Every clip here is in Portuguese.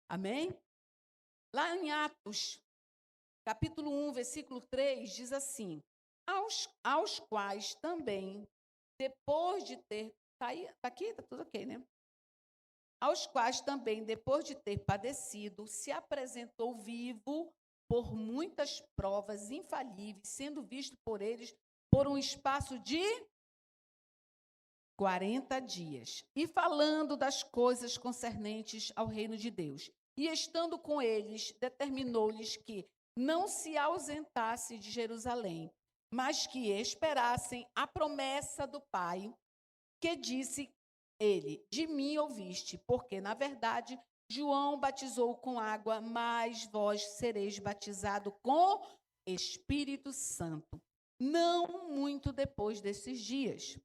Amém? Lá em Atos, capítulo 1, versículo 3, diz assim: aos quais também, depois de ter... Está aqui? Está tudo ok, né? Aos quais também, depois de ter padecido, se apresentou vivo por muitas provas infalíveis, sendo visto por eles por um espaço de 40 dias, e falando das coisas concernentes ao reino de Deus. E estando com eles, determinou-lhes que não se ausentasse de Jerusalém, mas que esperassem a promessa do Pai, que disse ele: de mim ouviste, porque, na verdade, João batizou com água, mas vós sereis batizado com Espírito Santo, não muito depois desses dias.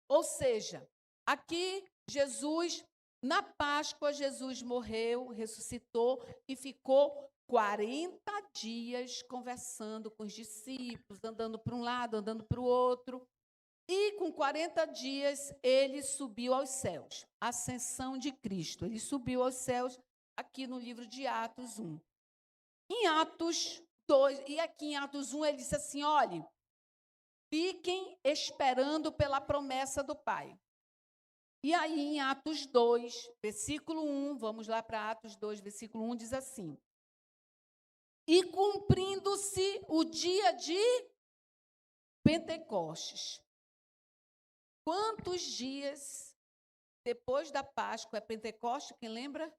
Ou seja, aqui Jesus, na Páscoa, Jesus morreu, ressuscitou e ficou 40 dias conversando com os discípulos, andando para um lado, andando para o outro. E com 40 dias ele subiu aos céus. Ascensão de Cristo. Ele subiu aos céus aqui no livro de Atos 1. Em Atos 2, e aqui em Atos 1 ele disse assim: olhe, fiquem esperando pela promessa do Pai. E aí, em Atos 2, versículo 1, vamos lá para Atos 2, versículo 1, diz assim: e cumprindo-se o dia de Pentecostes. Quantos dias depois da Páscoa é Pentecostes? Quem lembra?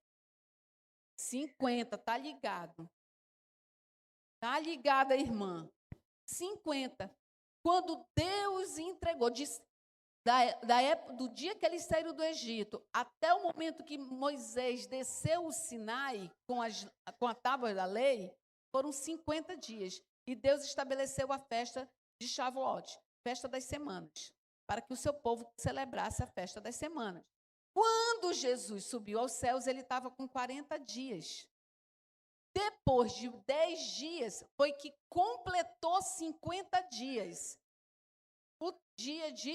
50, tá ligado. Tá ligada, irmã. 50. Quando Deus entregou, da época, do dia que eles saíram do Egito até o momento que Moisés desceu o Sinai com a tábua da lei, foram 50 dias. E Deus estabeleceu a festa de Shavuot, festa das semanas, para que o seu povo celebrasse a festa das semanas. Quando Jesus subiu aos céus, ele estava com 40 dias. Depois de 10 dias, foi que completou 50 dias. O dia de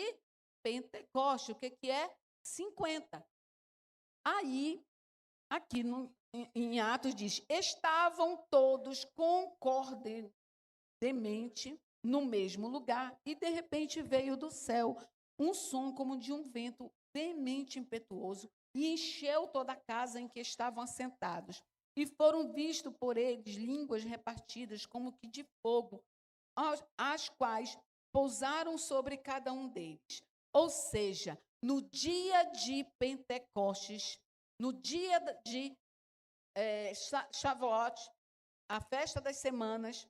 Pentecostes, o que é? 50. Aí, aqui em Atos diz, estavam todos concordantemente no mesmo lugar, e de repente veio do céu um som como de um vento veemente impetuoso, e encheu toda a casa em que estavam assentados. E foram vistos por eles línguas repartidas como que de fogo, as quais pousaram sobre cada um deles. Ou seja, no dia de Pentecostes, no dia de Shavuot, a festa das semanas,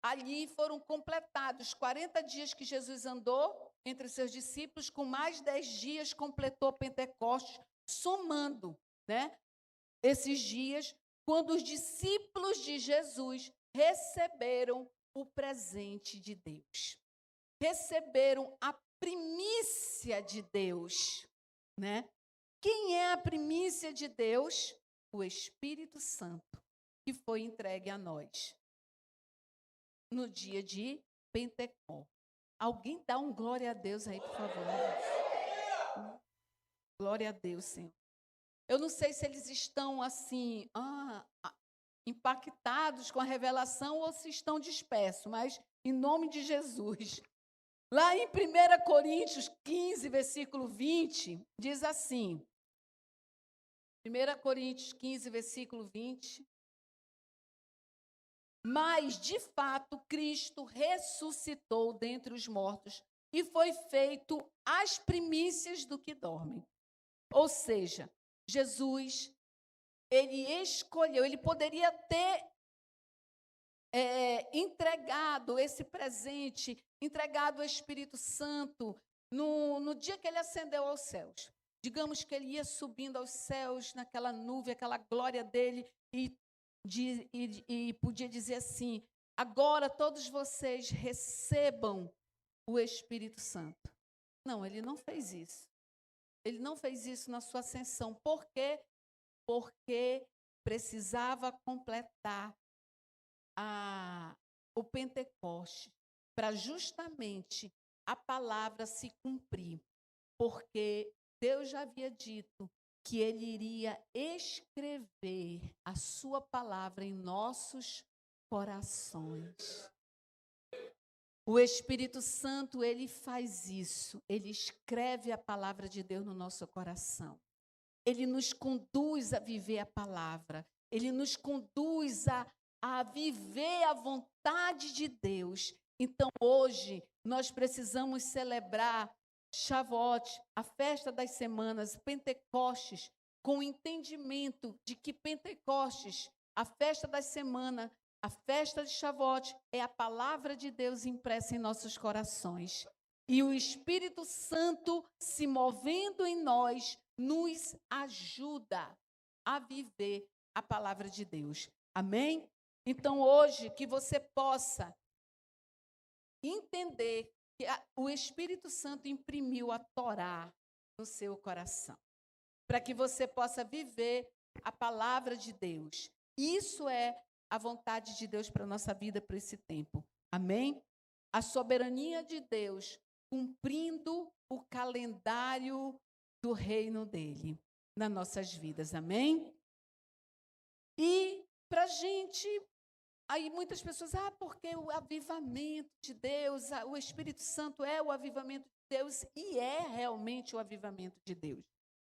ali foram completados 40 dias que Jesus andou entre os seus discípulos, com mais 10 dias completou Pentecostes, somando, né, esses dias, quando os discípulos de Jesus receberam o presente de Deus. Receberam a primícia de Deus, né? Quem é a primícia de Deus? O Espírito Santo, que foi entregue a nós no dia de Pentecostes. Alguém dá um glória a Deus aí, por favor. Glória a Deus, Senhor. Eu não sei se eles estão assim, impactados com a revelação ou se estão dispersos, mas em nome de Jesus. Lá em 1 Coríntios 15, versículo 20, diz assim, 1 Coríntios 15, versículo 20, mas, de fato, Cristo ressuscitou dentre os mortos e foi feito as primícias do que dormem. Ou seja, Jesus, ele escolheu, ele poderia ter entregado esse presente, entregado o Espírito Santo no dia que ele ascendeu aos céus. Digamos que ele ia subindo aos céus, naquela nuvem, aquela glória dele, e podia dizer assim, agora todos vocês recebam o Espírito Santo. Não, ele não fez isso. Ele não fez isso na sua ascensão. Por quê? Porque precisava completar o Pentecoste para justamente a palavra se cumprir. Porque Deus já havia dito que Ele iria escrever a sua palavra em nossos corações. O Espírito Santo, ele faz isso. Ele escreve a palavra de Deus no nosso coração. Ele nos conduz a viver a palavra. Ele nos conduz a viver a vontade de Deus. Então, hoje, nós precisamos celebrar Shavuot, a festa das semanas, Pentecostes, com o entendimento de que Pentecostes, a festa das semanas, a festa de Shavuot, é a palavra de Deus impressa em nossos corações. E o Espírito Santo, se movendo em nós, nos ajuda a viver a palavra de Deus. Amém? Então, hoje, que você possa entender que o Espírito Santo imprimiu a Torá no seu coração, para que você possa viver a palavra de Deus. Isso é a vontade de Deus para a nossa vida, para esse tempo. Amém? A soberania de Deus, cumprindo o calendário do reino dele nas nossas vidas. Amém? E para a gente... Aí muitas pessoas, porque o avivamento de Deus, o Espírito Santo é o avivamento de Deus, e é realmente o avivamento de Deus.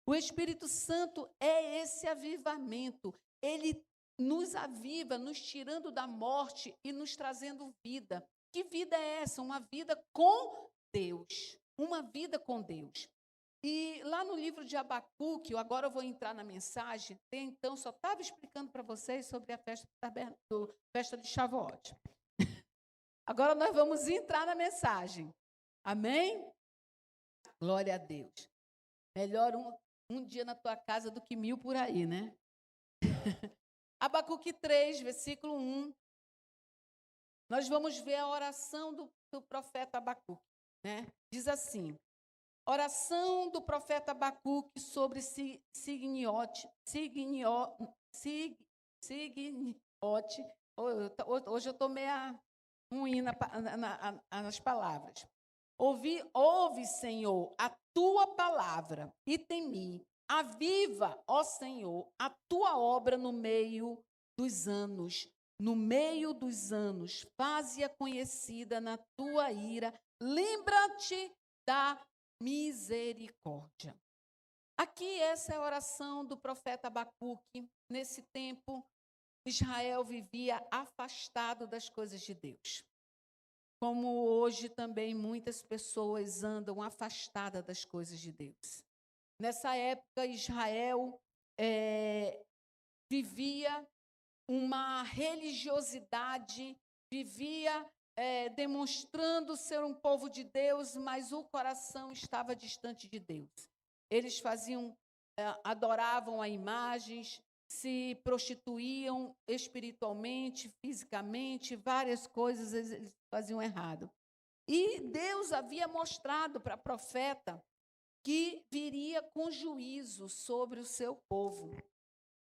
O Espírito Santo é esse avivamento. Ele nos aviva, nos tirando da morte e nos trazendo vida. Que vida é essa? Uma vida com Deus. Uma vida com Deus. E lá no livro de Abacuque, agora eu vou entrar na mensagem, então só estava explicando para vocês sobre a festa de Shavuot. Agora nós vamos entrar na mensagem. Amém? Glória a Deus. Melhor um dia na tua casa do que 1000 por aí, né? Abacuque 3, versículo 1. Nós vamos ver a oração do profeta Abacuque, né? Diz assim: oração do profeta Abacuque sobre Signiote. Hoje eu estou meio ruim nas palavras. Ouve, Senhor, a tua palavra e temi. Aviva, ó Senhor, a tua obra no meio dos anos. No meio dos anos, faze-a conhecida na tua ira. Lembra-te da misericórdia. Aqui essa é a oração do profeta Abacuque. Nesse tempo, Israel vivia afastado das coisas de Deus. Como hoje também muitas pessoas andam afastadas das coisas de Deus. Nessa época, Israel vivia uma religiosidade, vivia demonstrando ser um povo de Deus, mas o coração estava distante de Deus. Eles adoravam a imagens, se prostituíam espiritualmente, fisicamente, várias coisas eles faziam errado. E Deus havia mostrado para o profeta que viria com juízo sobre o seu povo,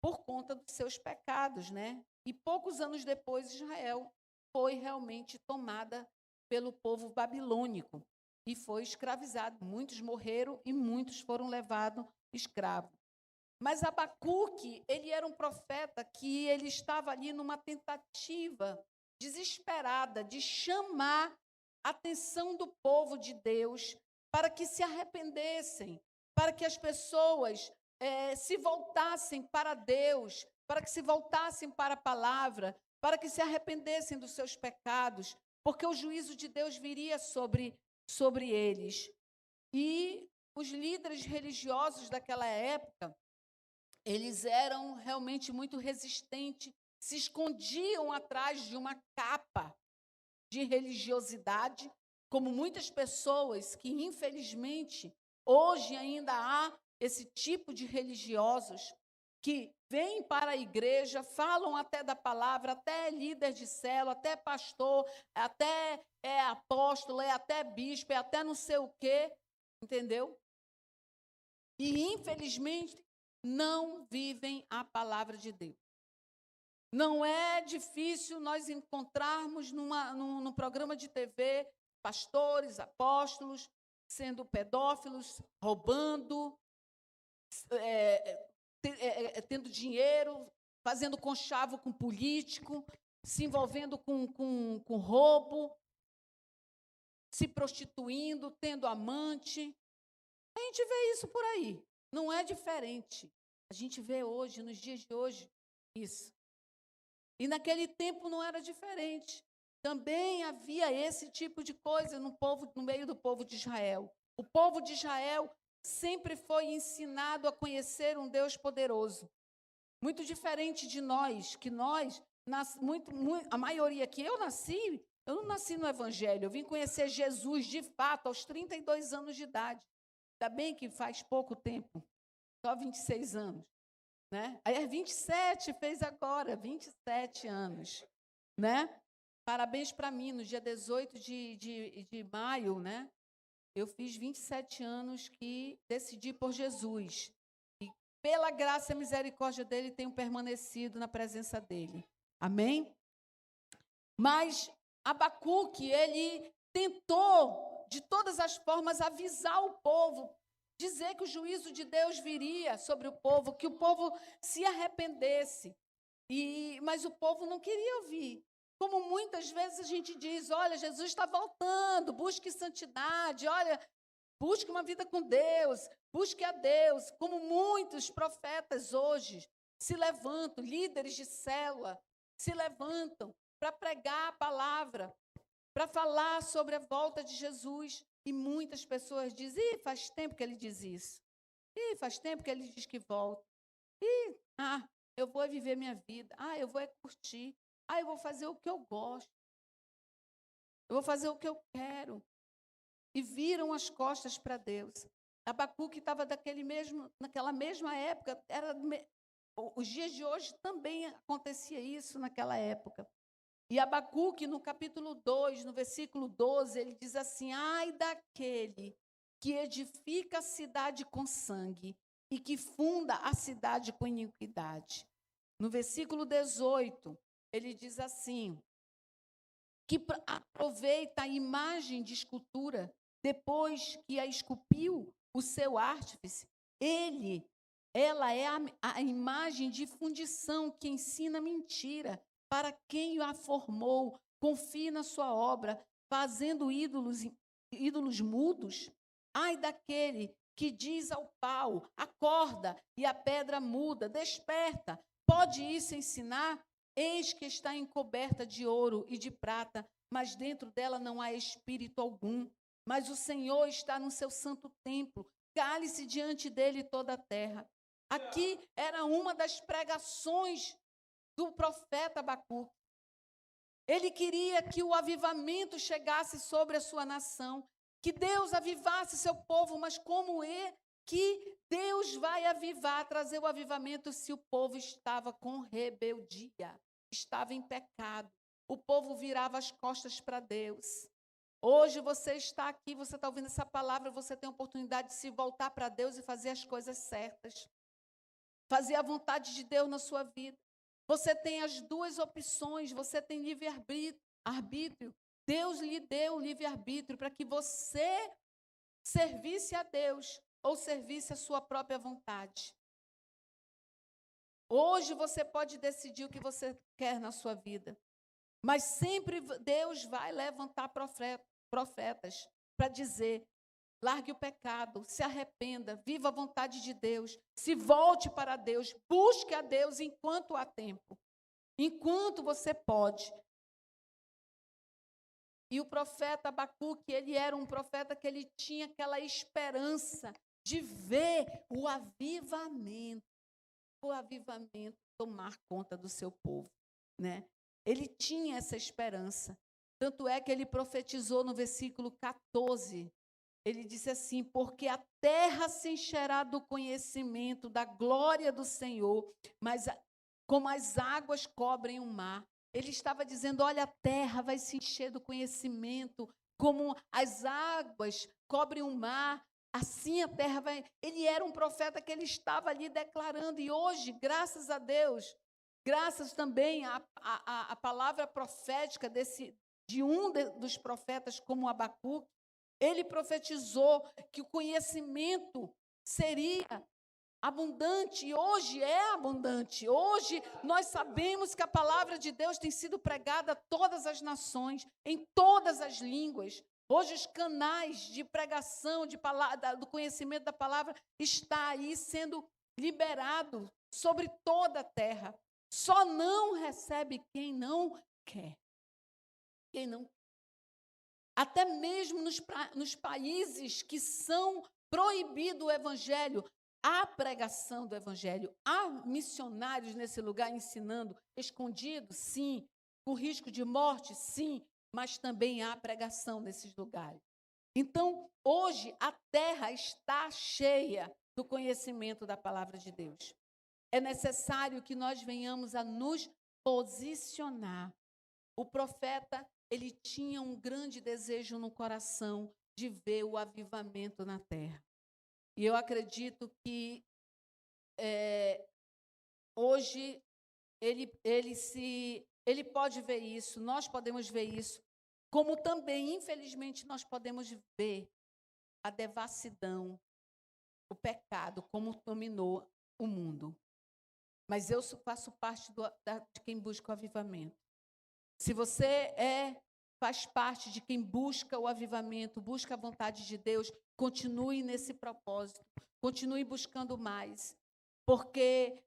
por conta dos seus pecados, né? E poucos anos depois, Israel foi realmente tomada pelo povo babilônico e foi escravizado. Muitos morreram e muitos foram levados escravos. Mas Abacuque, ele era um profeta que ele estava ali numa tentativa desesperada de chamar a atenção do povo de Deus para que se arrependessem, para que as pessoas se voltassem para Deus, para que se voltassem para a palavra, para que se arrependessem dos seus pecados, porque o juízo de Deus viria sobre eles. E os líderes religiosos daquela época, eles eram realmente muito resistentes, se escondiam atrás de uma capa de religiosidade, como muitas pessoas que, infelizmente, hoje ainda há esse tipo de religiosos que vêm para a igreja, falam até da palavra, até líder de célula, até pastor, até apóstolo, até bispo, até não sei o quê, entendeu? E, infelizmente, não vivem a palavra de Deus. Não é difícil nós encontrarmos num programa de TV pastores, apóstolos, sendo pedófilos, roubando, tendo dinheiro, fazendo conchavo com político, se envolvendo com roubo, se prostituindo, tendo amante. A gente vê isso por aí. Não é diferente. A gente vê hoje, nos dias de hoje, isso. E naquele tempo não era diferente. Também havia esse tipo de coisa no meio do povo de Israel. O povo de Israel sempre foi ensinado a conhecer um Deus poderoso. Muito diferente de nós, que nós, a maioria que eu não nasci no Evangelho, eu vim conhecer Jesus de fato aos 32 anos de idade. Ainda bem que faz pouco tempo, só 26 anos. Né? Aí 27, fez agora, 27 anos. Né? Parabéns para mim, no dia 18 de maio, né? Eu fiz 27 anos que decidi por Jesus. E pela graça e misericórdia dele, tenho permanecido na presença dele. Amém? Mas Abacuque, ele tentou, de todas as formas, avisar o povo, dizer que o juízo de Deus viria sobre o povo, que o povo se arrependesse. Mas o povo não queria ouvir. Como muitas vezes a gente diz, olha, Jesus está voltando, busque santidade, olha, busque uma vida com Deus, busque a Deus. Como muitos profetas hoje se levantam, líderes de célula, se levantam para pregar a palavra, para falar sobre a volta de Jesus. E muitas pessoas dizem, faz tempo que ele diz isso. Faz tempo que ele diz que volta. Eu vou viver minha vida. Eu vou curtir. Eu vou fazer o que eu gosto. Eu vou fazer o que eu quero. E viram as costas para Deus. Abacuque estava naquela mesma época. Os dias de hoje também acontecia isso naquela época. E Abacuque, no capítulo 2, no versículo 12, ele diz assim, ai daquele que edifica a cidade com sangue e que funda a cidade com iniquidade. No versículo 18, ele diz assim, que aproveita a imagem de escultura, depois que a esculpiu o seu artífice, ela é a imagem de fundição que ensina mentira para quem a formou, confie na sua obra, fazendo ídolos mudos. Ai daquele que diz ao pau, acorda, e a pedra muda, desperta. Pode isso ensinar? Eis que está encoberta de ouro e de prata, mas dentro dela não há espírito algum. Mas o Senhor está no seu santo templo, cale-se diante dele toda a terra. Aqui era uma das pregações do profeta Abacuque. Ele queria que o avivamento chegasse sobre a sua nação, que Deus avivasse seu povo, mas como é que Deus vai avivar, trazer o avivamento se o povo estava com rebeldia, estava em pecado, o povo virava as costas para Deus. Hoje você está aqui, você está ouvindo essa palavra, você tem a oportunidade de se voltar para Deus e fazer as coisas certas, fazer a vontade de Deus na sua vida. Você tem as duas opções, você tem livre-arbítrio. Deus lhe deu o livre-arbítrio para que você servisse a Deus ou servisse a sua própria vontade. Hoje você pode decidir o que você quer na sua vida, mas sempre Deus vai levantar profetas para dizer, largue o pecado, se arrependa, viva a vontade de Deus, se volte para Deus, busque a Deus enquanto há tempo, enquanto você pode. E o profeta Abacuque, ele era um profeta que ele tinha aquela esperança de ver o avivamento tomar conta do seu povo, né? Ele tinha essa esperança. Tanto é que ele profetizou no versículo 14, ele disse assim, porque a terra se encherá do conhecimento da glória do Senhor, mas como as águas cobrem o mar. Ele estava dizendo, olha, a terra vai se encher do conhecimento, como as águas cobrem o mar, assim a terra vai... Ele era um profeta que ele estava ali declarando, e hoje, graças a Deus, graças também à palavra profética de um dos profetas como Abacuque, ele profetizou que o conhecimento seria abundante, e hoje é abundante. Hoje nós sabemos que a palavra de Deus tem sido pregada a todas as nações, em todas as línguas. Hoje os canais de pregação do conhecimento da palavra está aí sendo liberado sobre toda a terra. Só não recebe quem não quer. Quem não. Até mesmo nos países que são proibido o evangelho, há pregação do evangelho, há missionários nesse lugar ensinando, escondidos, sim, com risco de morte, sim, mas também há pregação nesses lugares. Então, hoje, a terra está cheia do conhecimento da palavra de Deus. É necessário que nós venhamos a nos posicionar. O profeta, ele tinha um grande desejo no coração de ver o avivamento na terra. E eu acredito que hoje ele pode ver isso, nós podemos ver isso, como também, infelizmente, nós podemos ver a devassidão, o pecado, como dominou o mundo. Mas eu faço parte de quem busca o avivamento. Se você faz parte de quem busca o avivamento, busca a vontade de Deus, continue nesse propósito, continue buscando mais, porque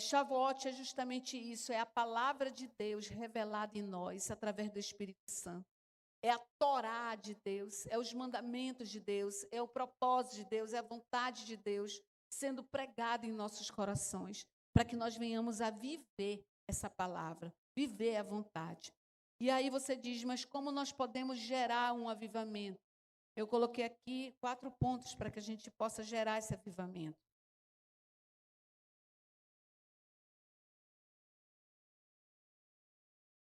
Shavuot é justamente isso, é a palavra de Deus revelada em nós, através do Espírito Santo. É a Torá de Deus, é os mandamentos de Deus, é o propósito de Deus, é a vontade de Deus sendo pregada em nossos corações, para que nós venhamos a viver essa palavra, viver a vontade. E aí você diz, mas como nós podemos gerar um avivamento? Eu coloquei aqui 4 pontos para que a gente possa gerar esse avivamento.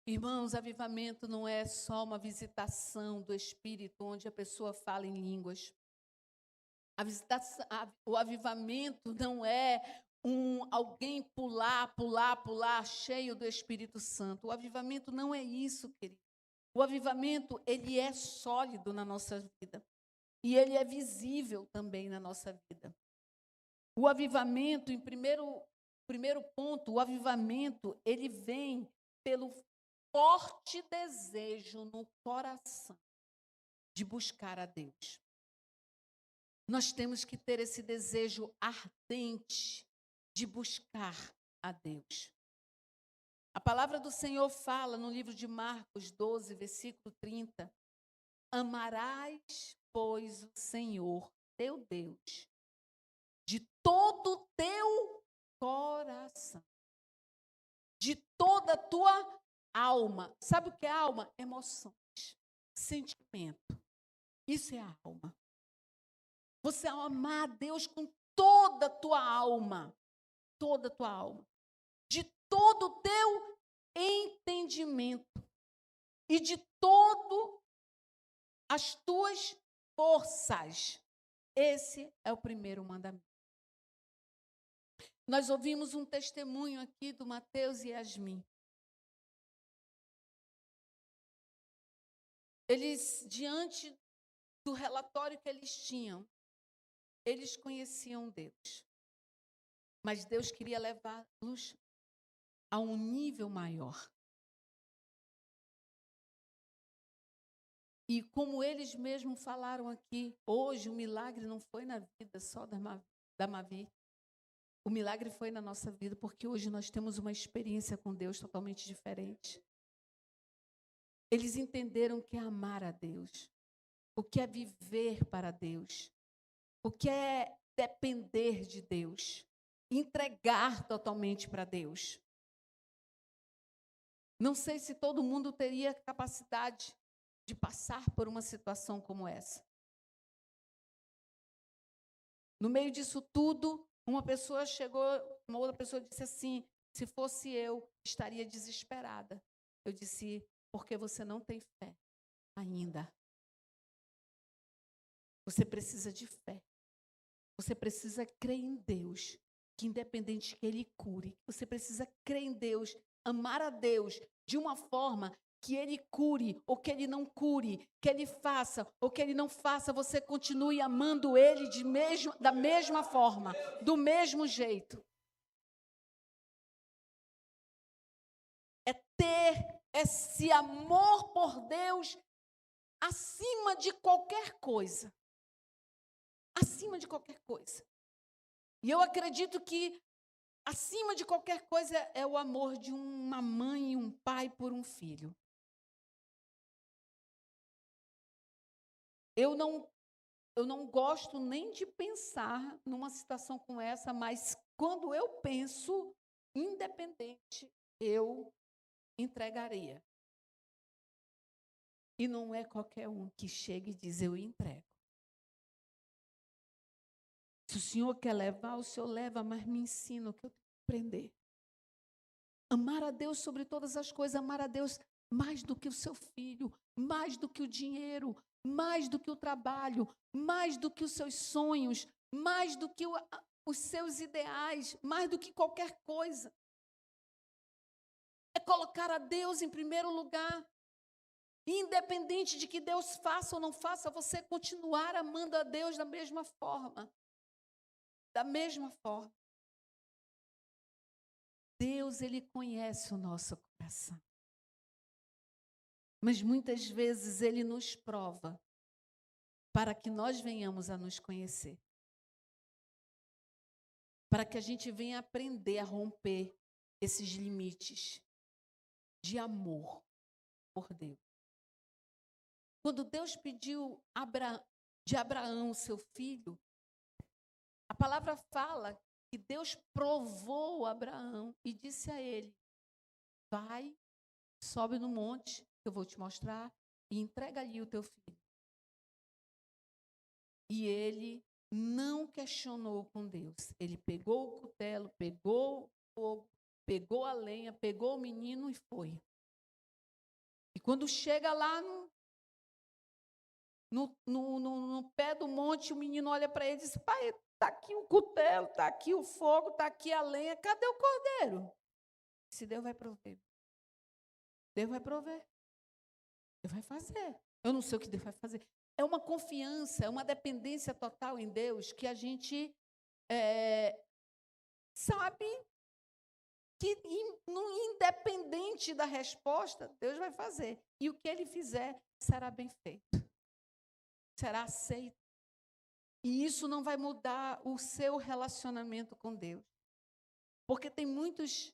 Irmãos, avivamento não é só uma visitação do Espírito, onde a pessoa fala em línguas. O avivamento não é alguém pular, cheio do Espírito Santo. O avivamento não é isso, querido. O avivamento, ele é sólido na nossa vida. E ele é visível também na nossa vida. O avivamento, em primeiro ponto, o avivamento, ele vem pelo forte desejo no coração de buscar a Deus. Nós temos que ter esse desejo ardente de buscar a Deus. A palavra do Senhor fala no livro de Marcos 12, versículo 30, amarás, pois, o Senhor, teu Deus, de todo o teu coração, de toda a tua alma. Sabe o que é alma? Emoções, sentimento. Isso é a alma. Você amar a Deus com toda a tua alma, de todo o teu entendimento e de todo as tuas forças. Esse é o primeiro mandamento. Nós ouvimos um testemunho aqui do Mateus e Yasmin. Eles, diante do relatório que eles tinham, eles conheciam Deus. Mas Deus queria levá-los a um nível maior. E como eles mesmos falaram aqui, hoje o milagre não foi na vida só da Mavi. O milagre foi na nossa vida, porque hoje nós temos uma experiência com Deus totalmente diferente. Eles entenderam o que é amar a Deus, o que é viver para Deus, o que é depender de Deus, entregar totalmente para Deus. Não sei se todo mundo teria capacidade de passar por uma situação como essa. No meio disso tudo, uma outra pessoa disse assim, se fosse eu, estaria desesperada. Eu disse, porque você não tem fé ainda. Você precisa de fé. Você precisa crer em Deus, que independente que Ele cure, você precisa crer em Deus, amar a Deus de uma forma que Ele cure ou que Ele não cure, que Ele faça ou que Ele não faça, você continue amando Ele da mesma forma, do mesmo jeito. É ter esse amor por Deus acima de qualquer coisa. Acima de qualquer coisa. E eu acredito que acima de qualquer coisa é o amor de uma mãe e um pai por um filho. Eu não gosto nem de pensar numa situação como essa, mas quando eu penso, independente, eu entregaria. E não é qualquer um que chega e diz, eu entrego. Se o Senhor quer levar, o Senhor leva, mas me ensina o que eu tenho que aprender. Amar a Deus sobre todas as coisas, amar a Deus mais do que o seu filho, mais do que o dinheiro, mais do que o trabalho, mais do que os seus sonhos, mais do que os seus ideais, mais do que qualquer coisa. É colocar a Deus em primeiro lugar. Independente de que Deus faça ou não faça, você continuar amando a Deus da mesma forma. Da mesma forma. Deus, Ele conhece o nosso coração. Mas muitas vezes Ele nos prova para que nós venhamos a nos conhecer. Para que a gente venha aprender a romper esses limites de amor por Deus. Quando Deus pediu de Abraão, seu filho, a palavra fala que Deus provou Abraão e disse a ele, vai, sobe no monte, que eu vou te mostrar, e entrega ali o teu filho. E ele não questionou com Deus. Ele pegou o cutelo, pegou o fogo, pegou a lenha, pegou o menino e foi. E quando chega lá no pé do monte, o menino olha para ele e diz, pai, está aqui o cutelo, está aqui o fogo, está aqui a lenha, cadê o cordeiro? Se Deus vai prover. Deus vai prover. Deus vai fazer. Eu não sei o que Deus vai fazer. É uma confiança, é uma dependência total em Deus que a gente sabe que, independente da resposta, Deus vai fazer. E o que Ele fizer será bem feito. Será aceito. E isso não vai mudar o seu relacionamento com Deus. Porque tem muitos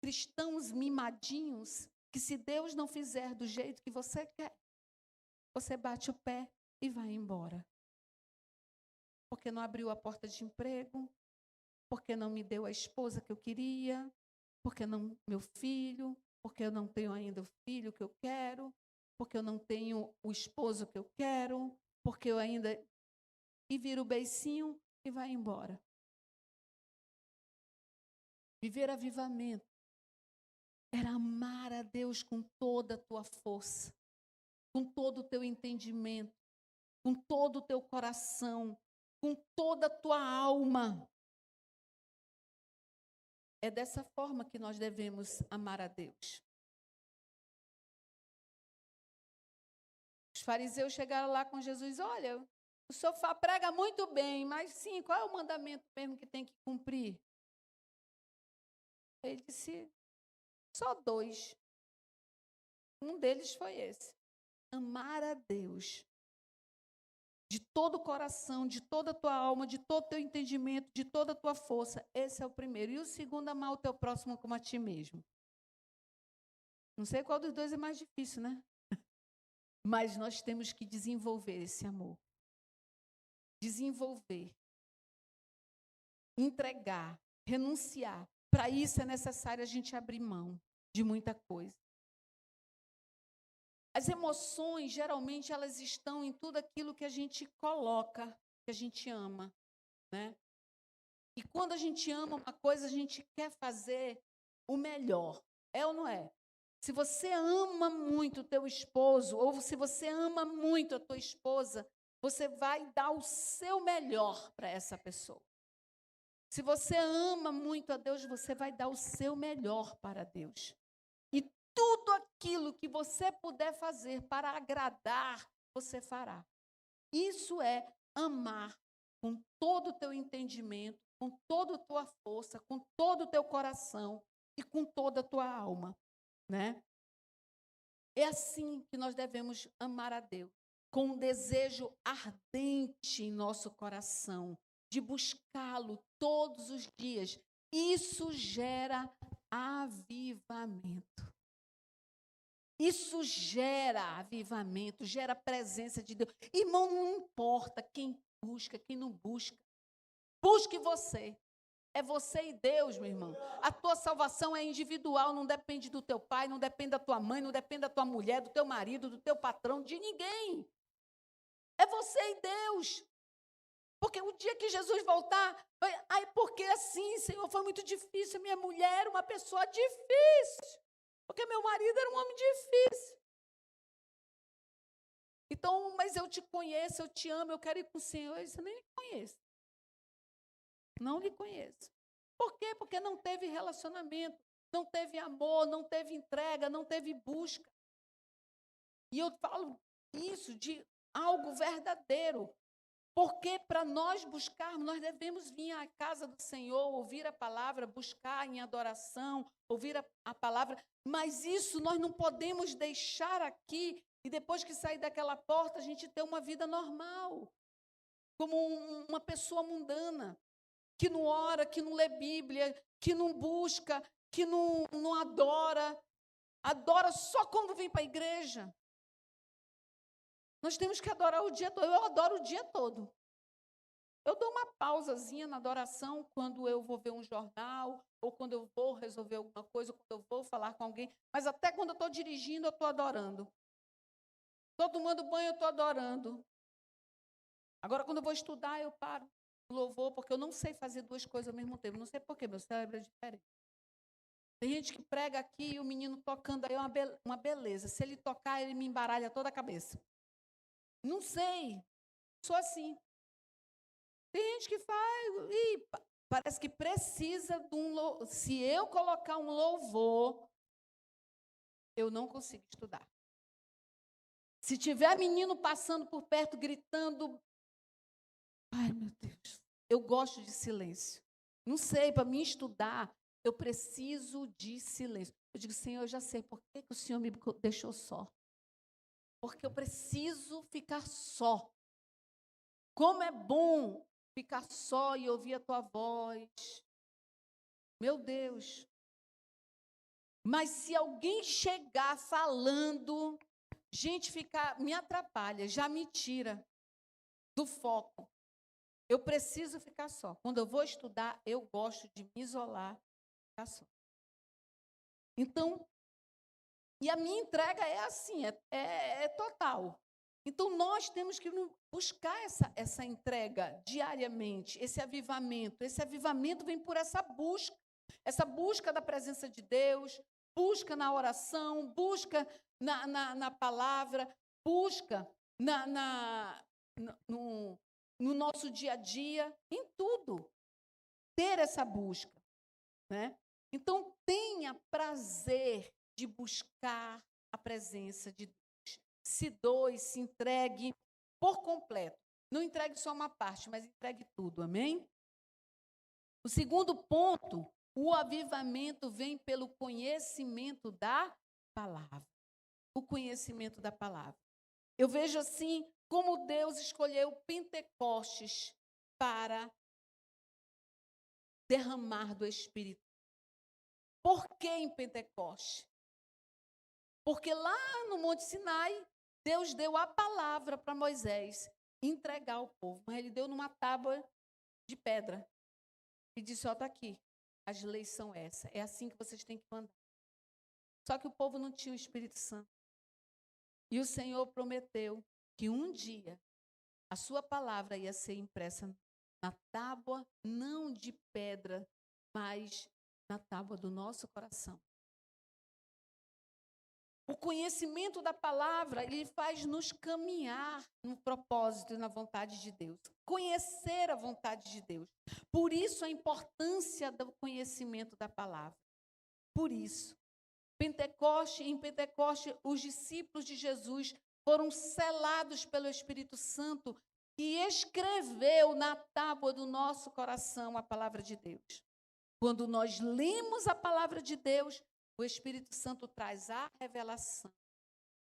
cristãos mimadinhos que, se Deus não fizer do jeito que você quer, você bate o pé e vai embora. Porque não abriu a porta de emprego, porque não me deu a esposa que eu queria, porque não meu filho, porque eu não tenho ainda o filho que eu quero, porque eu não tenho o esposo que eu quero, porque eu ainda... E vira o beicinho e vai embora. Viver avivamento era amar a Deus com toda a tua força, com todo o teu entendimento, com todo o teu coração, com toda a tua alma. É dessa forma que nós devemos amar a Deus. Os fariseus chegaram lá com Jesus, olha, o senhor prega muito bem, mas sim, qual é o mandamento mesmo que tem que cumprir? Ele disse, só 2. Um deles foi esse. Amar a Deus de todo o coração, de toda a tua alma, de todo o teu entendimento, de toda a tua força. Esse é o primeiro. E o segundo, amar o teu próximo como a ti mesmo. Não sei qual dos dois é mais difícil, né? Mas nós temos que desenvolver esse amor. Desenvolver. Entregar. Renunciar. Para isso é necessário a gente abrir mão de muita coisa. As emoções, geralmente, elas estão em tudo aquilo que a gente coloca, que a gente ama, né? E quando a gente ama uma coisa, a gente quer fazer o melhor. É ou não é? Se você ama muito o teu esposo, ou se você ama muito a tua esposa, você vai dar o seu melhor para essa pessoa. Se você ama muito a Deus, você vai dar o seu melhor para Deus. E tudo aquilo que você puder fazer para agradar, você fará. Isso é amar com todo o teu entendimento, com toda a tua força, com todo o teu coração e com toda a tua alma, né? É assim que nós devemos amar a Deus, com um desejo ardente em nosso coração, de buscá-lo todos os dias. Isso gera avivamento. Isso gera avivamento, gera presença de Deus. Irmão, não importa quem busca, quem não busca. Busque você. É você e Deus, meu irmão. A tua salvação é individual, não depende do teu pai, não depende da tua mãe, não depende da tua mulher, do teu marido, do teu patrão, de ninguém. É você e Deus. Porque o dia que Jesus voltar, ai, porque assim, Senhor, foi muito difícil. Minha mulher era uma pessoa difícil. Porque meu marido era um homem difícil. Então, mas eu te conheço, eu te amo, eu quero ir com o Senhor. Eu nem lhe conheço. Não lhe conheço. Por quê? Porque não teve relacionamento, não teve amor, não teve entrega, não teve busca. E eu falo isso de algo verdadeiro. Porque para nós buscarmos, nós devemos vir à casa do Senhor, ouvir a palavra, buscar em adoração, ouvir a palavra. Mas isso nós não podemos deixar aqui e depois que sair daquela porta, a gente ter uma vida normal. Como uma pessoa mundana, que não ora, que não lê Bíblia, que não busca, que não adora. Adora só quando vem para a igreja. Nós temos que adorar o dia todo. Eu adoro o dia todo. Eu dou uma pausazinha na adoração quando eu vou ver um jornal, ou quando eu vou resolver alguma coisa, ou quando eu vou falar com alguém. Mas até quando eu estou dirigindo, eu estou adorando. Estou tomando banho, eu estou adorando. Agora, quando eu vou estudar, eu paro no louvor, porque eu não sei fazer duas coisas ao mesmo tempo. Não sei por quê, meu cérebro é diferente. Tem gente que prega aqui e o menino tocando aí é uma beleza. Se ele tocar, ele me embaralha toda a cabeça. Não sei. Sou assim. Tem gente que faz e parece que precisa de um louvor. Se eu colocar um louvor, eu não consigo estudar. Se tiver menino passando por perto, gritando, ai, meu Deus, eu gosto de silêncio. Não sei, para mim estudar, eu preciso de silêncio. Eu digo, Senhor, eu já sei por que o Senhor me deixou só. Porque eu preciso ficar só. Como é bom ficar só e ouvir a tua voz. Meu Deus. Mas se alguém chegar falando, gente, me atrapalha, já me tira do foco. Eu preciso ficar só. Quando eu vou estudar, eu gosto de me isolar, ficar só. Então, e a minha entrega é assim, é total. Então, nós temos que buscar essa entrega diariamente, esse avivamento. Esse avivamento vem por essa busca da presença de Deus, busca na oração, busca na palavra, busca no nosso dia a dia, em tudo. Ter essa busca, né? Então, tenha prazer de buscar a presença de Deus. Se doe, se entregue por completo. Não entregue só uma parte, mas entregue tudo, amém? O segundo ponto, o avivamento vem pelo conhecimento da palavra. O conhecimento da palavra. Eu vejo assim como Deus escolheu Pentecostes para derramar do Espírito. Por que em Pentecostes? Porque lá no Monte Sinai, Deus deu a palavra para Moisés entregar ao povo. Mas ele deu numa tábua de pedra. E disse, ó, está aqui. As leis são essas. É assim que vocês têm que andar. Só que o povo não tinha o Espírito Santo. E o Senhor prometeu que um dia a sua palavra ia ser impressa na tábua, não de pedra, mas na tábua do nosso coração. O conhecimento da palavra, ele faz nos caminhar no propósito e na vontade de Deus. Conhecer a vontade de Deus. Por isso a importância do conhecimento da palavra. Por isso. Em Pentecoste, os discípulos de Jesus foram selados pelo Espírito Santo e escreveu na tábua do nosso coração a palavra de Deus. Quando nós lemos a palavra de Deus, o Espírito Santo traz a revelação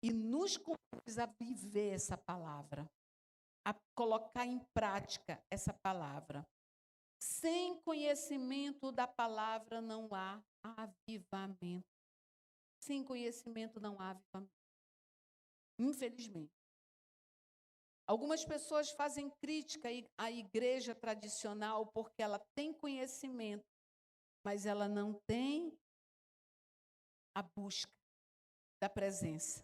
e nos conduz a viver essa palavra, a colocar em prática essa palavra. Sem conhecimento da palavra não há avivamento. Sem conhecimento não há avivamento. Infelizmente. Algumas pessoas fazem crítica à igreja tradicional porque ela tem conhecimento, mas ela não tem a busca da presença.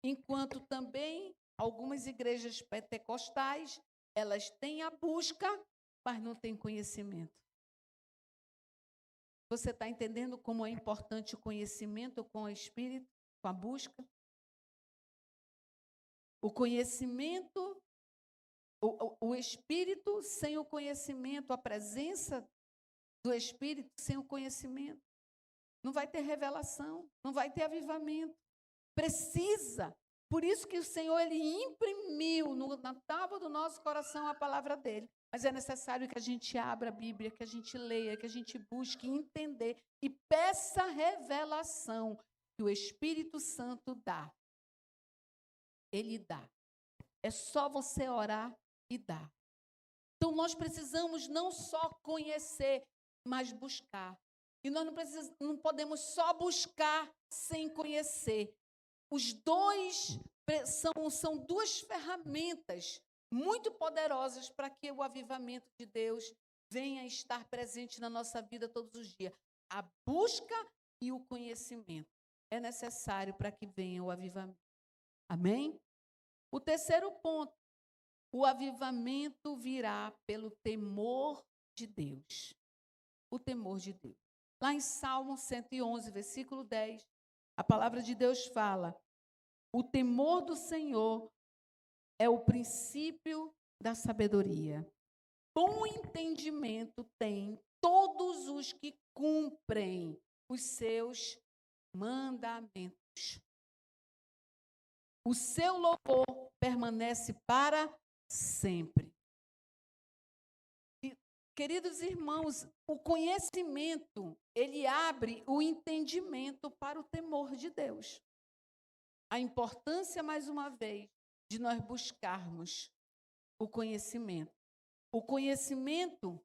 Enquanto também algumas igrejas pentecostais, elas têm a busca, mas não têm conhecimento. Você está entendendo como é importante o conhecimento com o Espírito, com a busca? O conhecimento, o Espírito sem o conhecimento, a presença do Espírito sem o conhecimento. Não vai ter revelação, não vai ter avivamento. Precisa. Por isso que o Senhor, Ele imprimiu na tábua do nosso coração a palavra dEle. Mas é necessário que a gente abra a Bíblia, que a gente leia, que a gente busque entender e peça revelação que o Espírito Santo dá. Ele dá. É só você orar e dar. Então, nós precisamos não só conhecer, mas buscar. E nós não podemos só buscar sem conhecer. Os dois são duas ferramentas muito poderosas para que o avivamento de Deus venha estar presente na nossa vida todos os dias. A busca e o conhecimento é necessário para que venha o avivamento. Amém? O terceiro ponto, o avivamento virá pelo temor de Deus. O temor de Deus. Lá em Salmo 111, versículo 10, a palavra de Deus fala: o temor do Senhor é o princípio da sabedoria. Bom entendimento tem todos os que cumprem os seus mandamentos. O seu louvor permanece para sempre. E, queridos irmãos, o conhecimento, ele abre o entendimento para o temor de Deus. A importância, mais uma vez, de nós buscarmos o conhecimento. O conhecimento,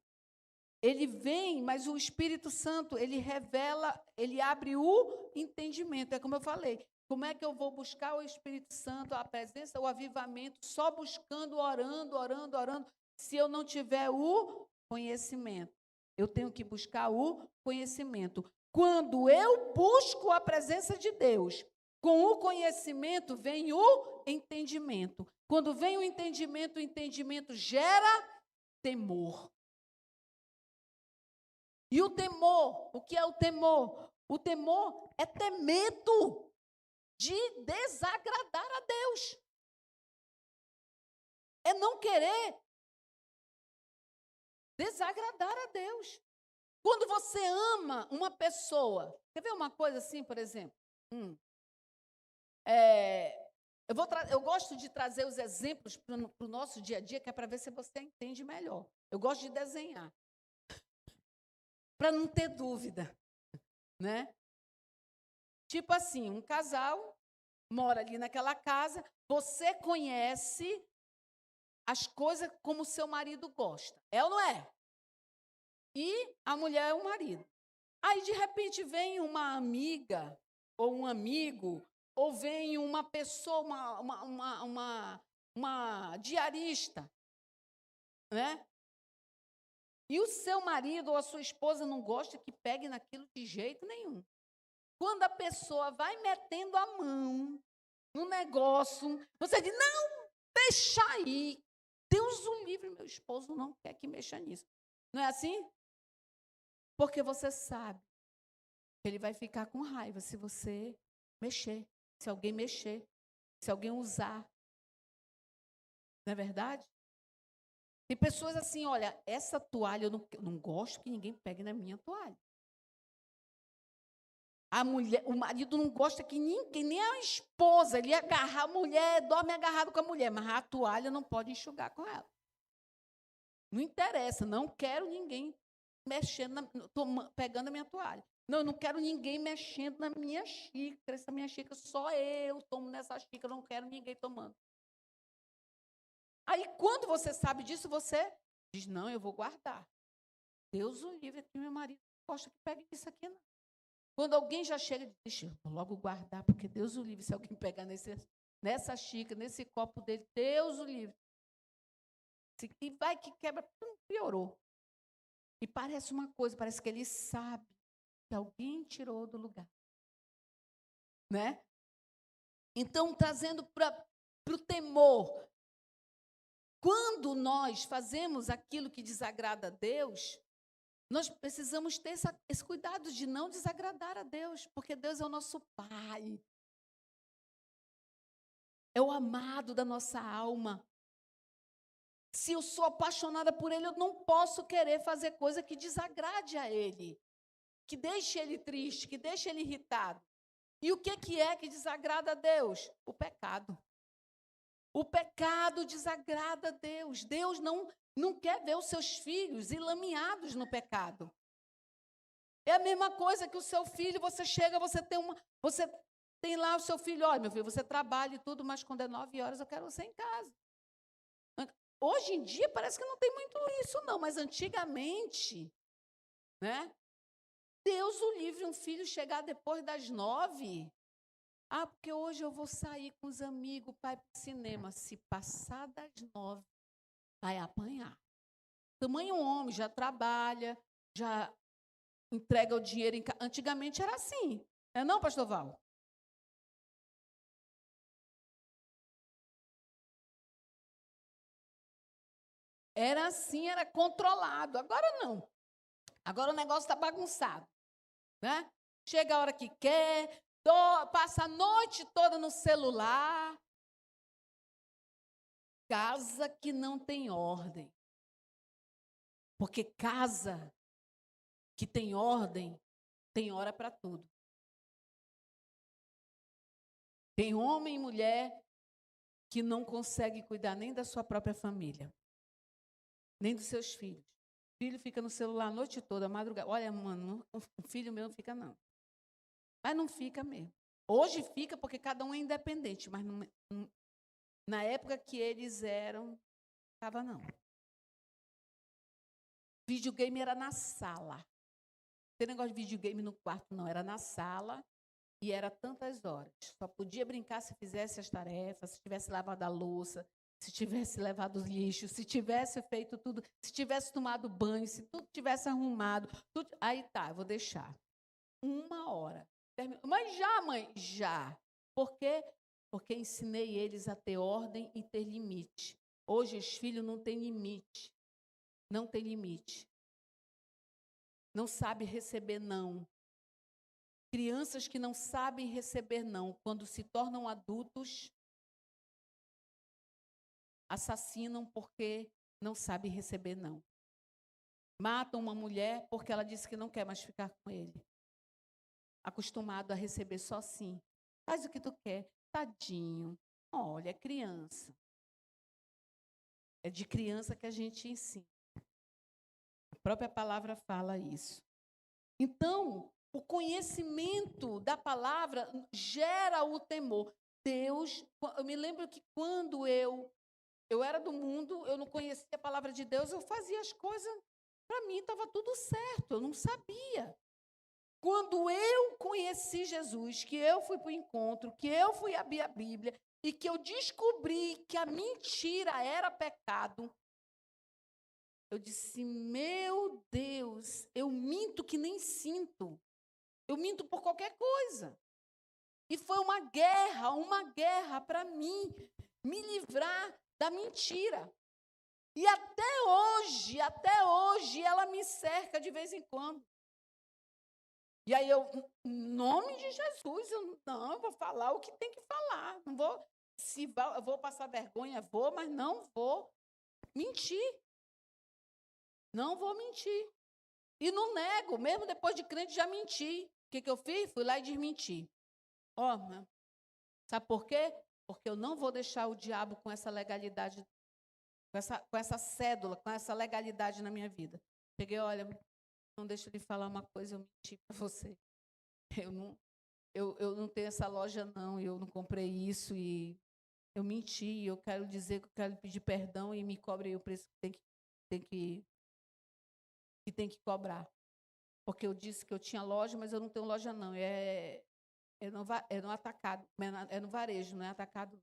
ele vem, mas o Espírito Santo, ele revela, ele abre o entendimento. É como eu falei, como é que eu vou buscar o Espírito Santo, a presença, o avivamento, só buscando, orando, se eu não tiver o conhecimento? Eu tenho que buscar o conhecimento. Quando eu busco a presença de Deus, com o conhecimento vem o entendimento. Quando vem o entendimento gera temor. E o temor, o que é o temor? O temor é ter medo de desagradar a Deus. É não querer desagradar a Deus. Quando você ama uma pessoa, quer ver uma coisa assim, por exemplo? Eu gosto de trazer os exemplos para o nosso dia a dia, que é para ver se você entende melhor. Eu gosto de desenhar, para não ter dúvida, né? Tipo assim, um casal mora ali naquela casa, você conhece as coisas como o seu marido gosta. É ou não é? E a mulher é o marido. Aí, de repente, vem uma amiga ou um amigo, ou vem uma pessoa, uma diarista, né? E o seu marido ou a sua esposa não gosta que pegue naquilo de jeito nenhum. Quando a pessoa vai metendo a mão no negócio, você diz, não, deixa aí. Deus o livre, meu esposo não quer que mexa nisso. Não é assim? Porque você sabe que ele vai ficar com raiva se você mexer, se alguém mexer, se alguém usar. Não é verdade? Tem pessoas assim, olha, essa toalha eu não gosto que ninguém pegue na minha toalha. O marido não gosta que ninguém, nem a esposa, ele agarra a mulher, dorme agarrado com a mulher, mas a toalha não pode enxugar com ela. Não interessa, não quero ninguém mexendo, pegando a minha toalha. Não, eu não quero ninguém mexendo na minha xícara. Essa minha xícara, só eu tomo nessa xícara, não quero ninguém tomando. Aí, quando você sabe disso, você diz, não, eu vou guardar. Deus o livre, que meu marido não gosta que pegue isso aqui, não. Quando alguém já chega e diz, deixa eu vou logo guardar, porque Deus o livre, se alguém pegar nessa xícara, nesse copo dele, Deus o livre. E vai que quebra, piorou. E parece uma coisa, parece que ele sabe que alguém tirou do lugar. Né? Então, trazendo para o temor. Quando nós fazemos aquilo que desagrada a Deus, nós precisamos ter esse cuidado de não desagradar a Deus, porque Deus é o nosso Pai. É o amado da nossa alma. Se eu sou apaixonada por Ele, eu não posso querer fazer coisa que desagrade a Ele, que deixe Ele triste, que deixe Ele irritado. E o que é que desagrada a Deus? O pecado. O pecado desagrada a Deus. Deus não quer ver os seus filhos enlameados no pecado. É a mesma coisa que o seu filho, você chega, você tem lá o seu filho, olha, meu filho, você trabalha e tudo, mas quando é 9 horas eu quero você em casa. Hoje em dia parece que não tem muito isso, não, mas antigamente, né? Deus o livre, um filho chegar depois das 9. Porque hoje eu vou sair com os amigos, pai, para o cinema. Se passar das 9, vai apanhar. Tamanho homem, já trabalha, já entrega o dinheiro em casa. Antigamente era assim. Não, pastor Val? Era assim, era controlado. Agora não. Agora o negócio está bagunçado. Né? Chega a hora que quer, passa a noite toda no celular. Casa que não tem ordem. Porque casa que tem ordem, tem hora para tudo. Tem homem e mulher que não consegue cuidar nem da sua própria família, nem dos seus filhos. O filho fica no celular a noite toda, a madrugada. Olha, mano, o filho meu não fica, não. Mas não fica mesmo. Hoje fica porque cada um é independente, mas na época que eles eram, não ficava, não. Videogame era na sala. Não tem negócio de videogame no quarto, não. Era na sala e era tantas horas. Só podia brincar se fizesse as tarefas, se tivesse lavado a louça, se tivesse levado os lixos, se tivesse feito tudo, se tivesse tomado banho, se tudo tivesse arrumado. Tudo. Aí tá, eu vou deixar. 1 hora. Mas já, mãe, já. Por quê? Porque ensinei eles a ter ordem e ter limite. Hoje os filhos não têm limite. Não tem limite. Não sabe receber não. Crianças que não sabem receber não, quando se tornam adultos, assassinam porque não sabem receber não. Matam uma mulher porque ela disse que não quer mais ficar com ele. Acostumado a receber só sim. Faz o que tu quer. Tadinho. Olha, é criança. É de criança que a gente ensina. A própria palavra fala isso. Então, o conhecimento da palavra gera o temor. Deus, eu me lembro que quando eu era do mundo, eu não conhecia a palavra de Deus, eu fazia as coisas, para mim estava tudo certo, eu não sabia. Quando eu conheci Jesus, que eu fui para o encontro, que eu fui abrir a Bíblia, e que eu descobri que a mentira era pecado, eu disse, meu Deus, eu minto que nem sinto. Eu minto por qualquer coisa. E foi uma guerra para mim, me livrar da mentira. E até hoje, ela me cerca de vez em quando. E aí eu, em nome de Jesus, eu vou falar o que tem que falar. Não vou, eu vou passar vergonha, mas não vou mentir. Não vou mentir. E não nego, mesmo depois de crente já menti. que eu fiz? Fui lá e desmenti. Ó, sabe por quê? Porque eu não vou deixar o diabo com essa legalidade, com essa cédula, com essa legalidade na minha vida. Cheguei, olha, não deixa eu lhe falar uma coisa, eu menti para você. Eu não tenho essa loja, não, eu não comprei isso, e eu menti, eu quero dizer que eu quero pedir perdão e me cobre aí o preço que tem que cobrar. Porque eu disse que eu tinha loja, mas eu não tenho loja, não. É no atacado, é no varejo, não é atacado.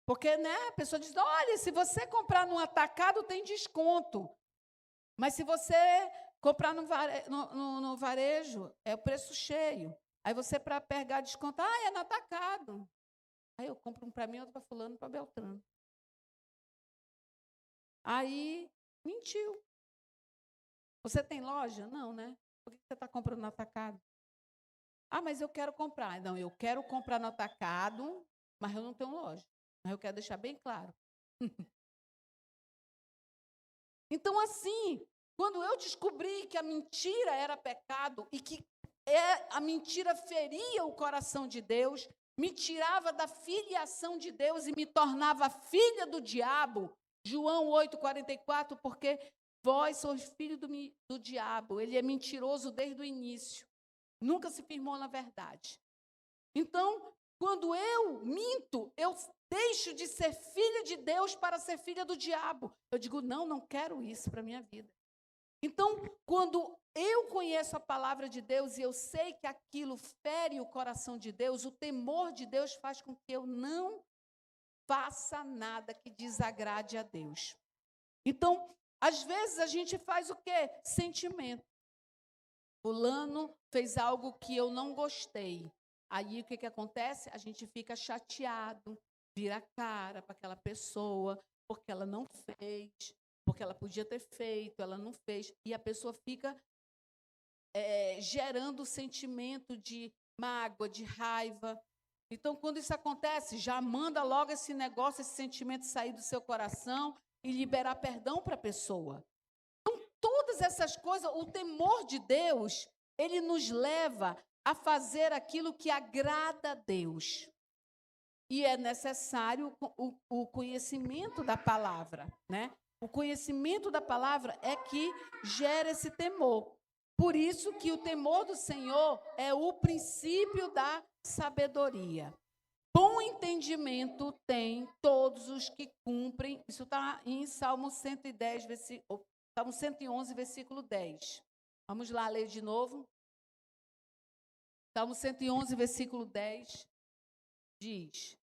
Porque, né, a pessoa diz, olha, se você comprar no atacado, tem desconto. Mas se você comprar no varejo, é o preço cheio. Aí você, para pegar desconto, é no atacado. Aí eu compro um para mim, outro para fulano, para Beltrano. Aí, mentiu. Você tem loja? Não, né? Por que você está comprando no atacado? Mas eu quero comprar. Não, eu quero comprar no atacado, mas eu não tenho loja. Mas eu quero deixar bem claro. Então, assim, quando eu descobri que a mentira era pecado e que a mentira feria o coração de Deus, me tirava da filiação de Deus e me tornava filha do diabo, João 8,44, porque vós sois filho do diabo, ele é mentiroso desde o início, nunca se firmou na verdade. Então, quando eu minto, eu deixo de ser filha de Deus para ser filha do diabo. Eu digo, não quero isso para a minha vida. Então, quando eu conheço a palavra de Deus e eu sei que aquilo fere o coração de Deus, o temor de Deus faz com que eu não faça nada que desagrade a Deus. Então, às vezes a gente faz o quê? Sentimento. Fulano fez algo que eu não gostei. Aí o que acontece? A gente fica chateado, vira a cara para aquela pessoa, porque ela não fez, porque ela podia ter feito, ela não fez. E a pessoa fica gerando o sentimento de mágoa, de raiva. Então, quando isso acontece, já manda logo esse negócio, esse sentimento sair do seu coração e liberar perdão para a pessoa. Então, todas essas coisas, o temor de Deus, ele nos leva a fazer aquilo que agrada a Deus. E é necessário o conhecimento da palavra, né? O conhecimento da palavra é que gera esse temor. Por isso que o temor do Senhor é o princípio da sabedoria. Bom entendimento tem todos os que cumprem. Isso está em Salmo 110, Salmo 111, versículo 10. Vamos lá ler de novo. Salmo 111, versículo 10, diz,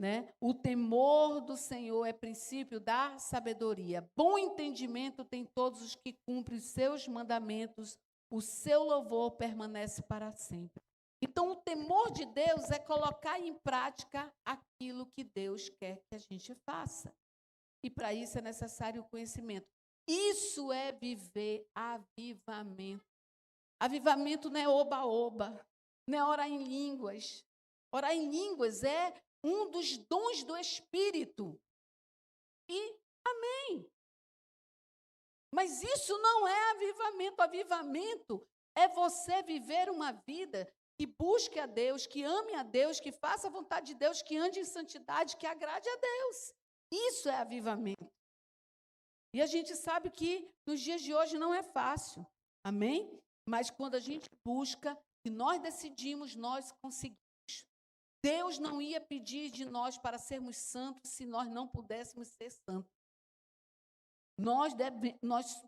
né? O temor do Senhor é princípio da sabedoria. Bom entendimento tem todos os que cumprem os seus mandamentos. O seu louvor permanece para sempre. Então, o temor de Deus é colocar em prática aquilo que Deus quer que a gente faça. E para isso é necessário o conhecimento. Isso é viver avivamento. Avivamento não é oba-oba, não é orar em línguas. Orar em línguas é um dos dons do Espírito. E amém. Mas isso não é avivamento. Avivamento é você viver uma vida que busque a Deus, que ame a Deus, que faça a vontade de Deus, que ande em santidade, que agrade a Deus. Isso é avivamento. E a gente sabe que nos dias de hoje não é fácil. Amém? Mas quando a gente busca, e nós decidimos, nós conseguimos. Deus não ia pedir de nós para sermos santos se nós não pudéssemos ser santos. Nós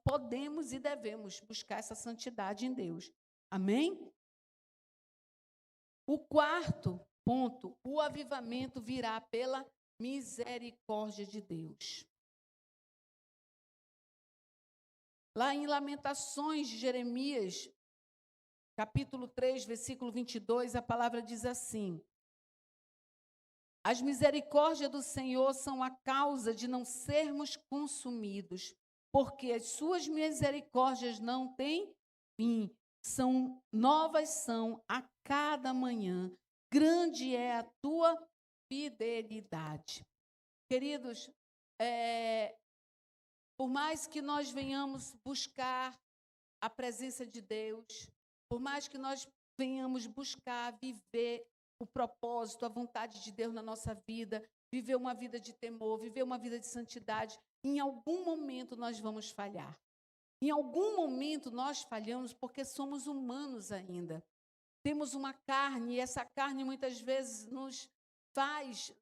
podemos e devemos buscar essa santidade em Deus. Amém? O quarto ponto, o avivamento virá pela misericórdia de Deus. Lá em Lamentações de Jeremias, capítulo 3, versículo 22, a palavra diz assim: as misericórdias do Senhor são a causa de não sermos consumidos, porque as suas misericórdias não têm fim, são a cada manhã. Grande é a tua fidelidade. Queridos, por mais que nós venhamos buscar a presença de Deus, por mais que nós venhamos buscar viver o propósito, a vontade de Deus na nossa vida, viver uma vida de temor, viver uma vida de santidade, em algum momento nós vamos falhar. Em algum momento nós falhamos porque somos humanos ainda. Temos uma carne, e essa carne muitas vezes nos faz,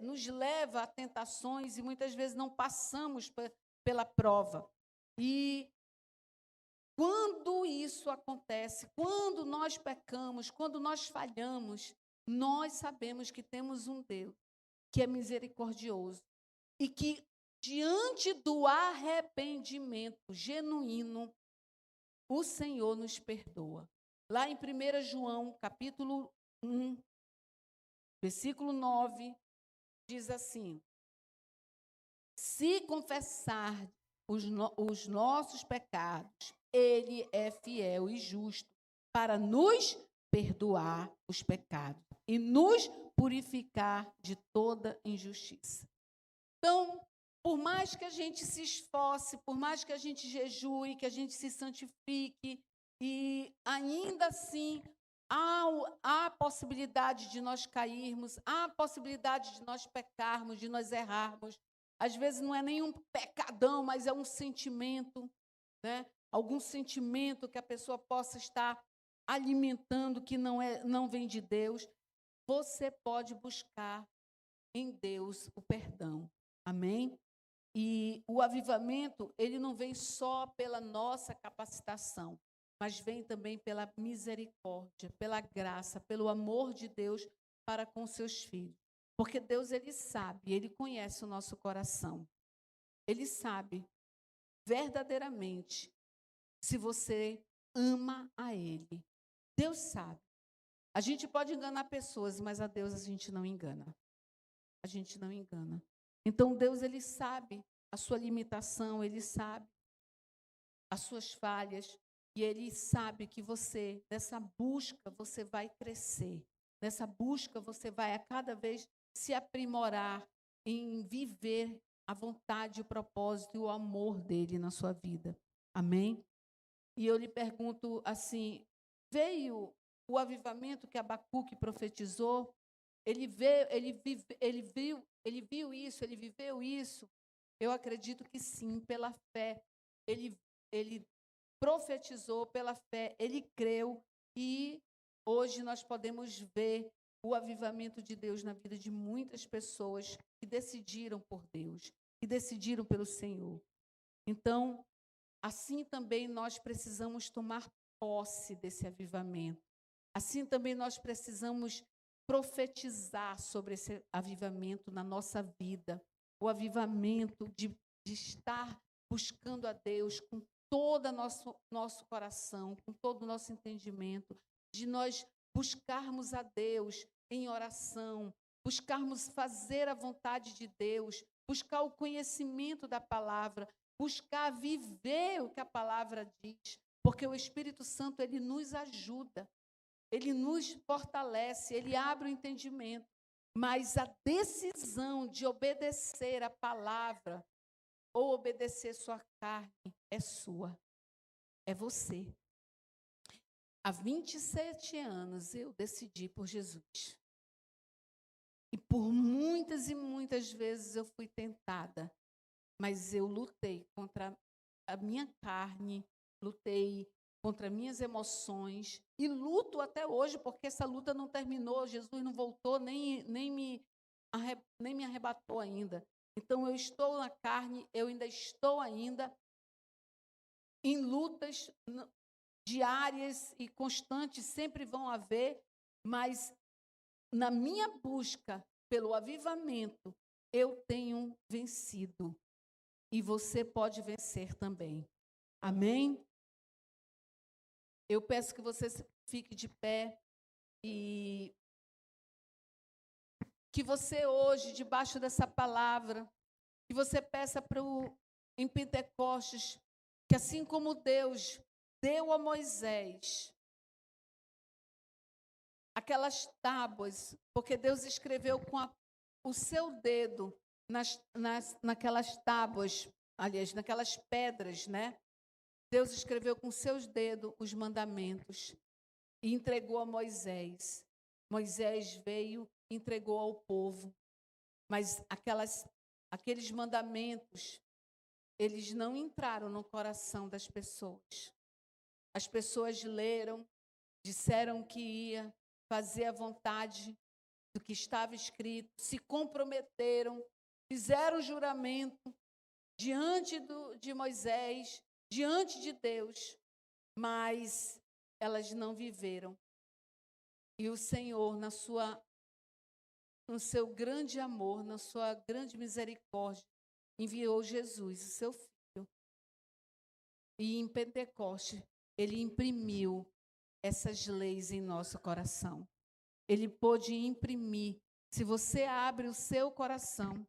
nos leva a tentações e muitas vezes não passamos pela prova. E quando isso acontece, quando nós pecamos, quando nós falhamos, nós sabemos que temos um Deus que é misericordioso e que, diante do arrependimento genuíno, o Senhor nos perdoa. Lá em 1 João, capítulo 1, versículo 9, diz assim: se confessar os nossos pecados, Ele é fiel e justo para nos perdoar os pecados e nos purificar de toda injustiça. Então, por mais que a gente se esforce, por mais que a gente jejue, que a gente se santifique, e ainda assim há a possibilidade de nós cairmos, há a possibilidade de nós pecarmos, de nós errarmos. Às vezes não é nenhum pecadão, mas é um sentimento, né? Algum sentimento que a pessoa possa estar alimentando que não vem de Deus. Você pode buscar em Deus o perdão. Amém? E o avivamento, ele não vem só pela nossa capacitação, mas vem também pela misericórdia, pela graça, pelo amor de Deus para com seus filhos. Porque Deus, ele sabe, ele conhece o nosso coração. Ele sabe verdadeiramente se você ama a Ele. Deus sabe. A gente pode enganar pessoas, mas a Deus a gente não engana. A gente não engana. Então, Deus, ele sabe a sua limitação, ele sabe as suas falhas, e ele sabe que você, nessa busca, você vai crescer. Nessa busca, você vai a cada vez se aprimorar em viver a vontade, o propósito e o amor dele na sua vida. Amém? E eu lhe pergunto assim, veio o avivamento que Abacuque profetizou? Ele viu isso, ele viveu isso? Eu acredito que sim, pela fé. Ele profetizou pela fé, ele creu, e hoje nós podemos ver o avivamento de Deus na vida de muitas pessoas que decidiram por Deus, que decidiram pelo Senhor. Então, assim também nós precisamos tomar posse desse avivamento. Assim também nós precisamos profetizar sobre esse avivamento na nossa vida. O avivamento de estar buscando a Deus com todo o nosso coração, com todo o nosso entendimento, de nós buscarmos a Deus em oração, buscarmos fazer a vontade de Deus, buscar o conhecimento da palavra, buscar viver o que a palavra diz, porque o Espírito Santo, ele nos ajuda, ele nos fortalece, ele abre o entendimento, mas a decisão de obedecer a palavra ou obedecer sua carne é sua, é você. Há 27 anos eu decidi por Jesus. E por muitas e muitas vezes eu fui tentada, mas eu lutei contra a minha carne, lutei contra minhas emoções e luto até hoje, porque essa luta não terminou, Jesus não voltou, nem me arrebatou ainda. Então, eu estou na carne, eu ainda estou ainda em lutas diárias e constantes, sempre vão haver, mas na minha busca pelo avivamento, eu tenho vencido. E você pode vencer também. Amém? Eu peço que você fique de pé e que você hoje, debaixo dessa palavra, que você peça em Pentecostes, que assim como Deus deu a Moisés aquelas tábuas, porque Deus escreveu com o seu dedo naquelas tábuas, aliás, naquelas pedras, né? Deus escreveu com seus dedos os mandamentos e entregou a Moisés. Moisés veio e entregou ao povo. Mas aqueles mandamentos, eles não entraram no coração das pessoas. As pessoas leram, disseram que ia fazer a vontade do que estava escrito, se comprometeram, fizeram juramento diante de Moisés, diante de Deus, mas elas não viveram. E o Senhor, no seu grande amor, na sua grande misericórdia, enviou Jesus, o seu Filho. E em Pentecoste, Ele imprimiu essas leis em nosso coração. Ele pôde imprimir. Se você abre o seu coração,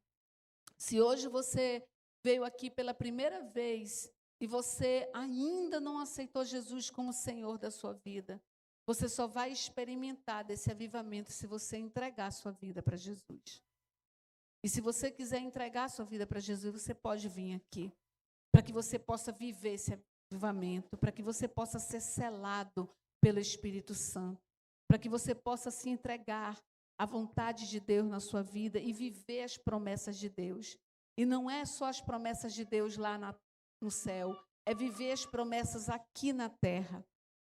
se hoje você veio aqui pela primeira vez e você ainda não aceitou Jesus como Senhor da sua vida, você só vai experimentar desse avivamento se você entregar a sua vida para Jesus. E se você quiser entregar a sua vida para Jesus, você pode vir aqui, para que você possa viver esse avivamento, para que você possa ser selado pelo Espírito Santo, para que você possa se entregar à vontade de Deus na sua vida e viver as promessas de Deus. E não é só as promessas de Deus lá no céu, é viver as promessas aqui na terra.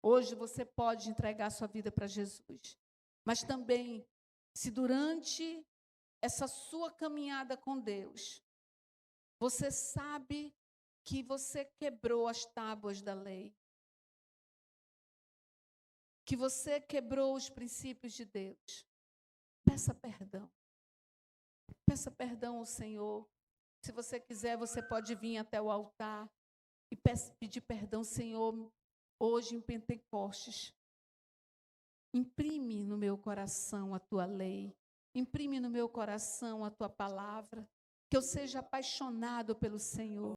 Hoje você pode entregar a sua vida para Jesus. Mas também, se durante essa sua caminhada com Deus, você sabe que você quebrou as tábuas da lei, que você quebrou os princípios de Deus, peça perdão. Peça perdão ao Senhor. Se você quiser, você pode vir até o altar e pedir perdão, Senhor, hoje em Pentecostes. Imprime no meu coração a tua lei, imprime no meu coração a tua palavra, que eu seja apaixonado pelo Senhor.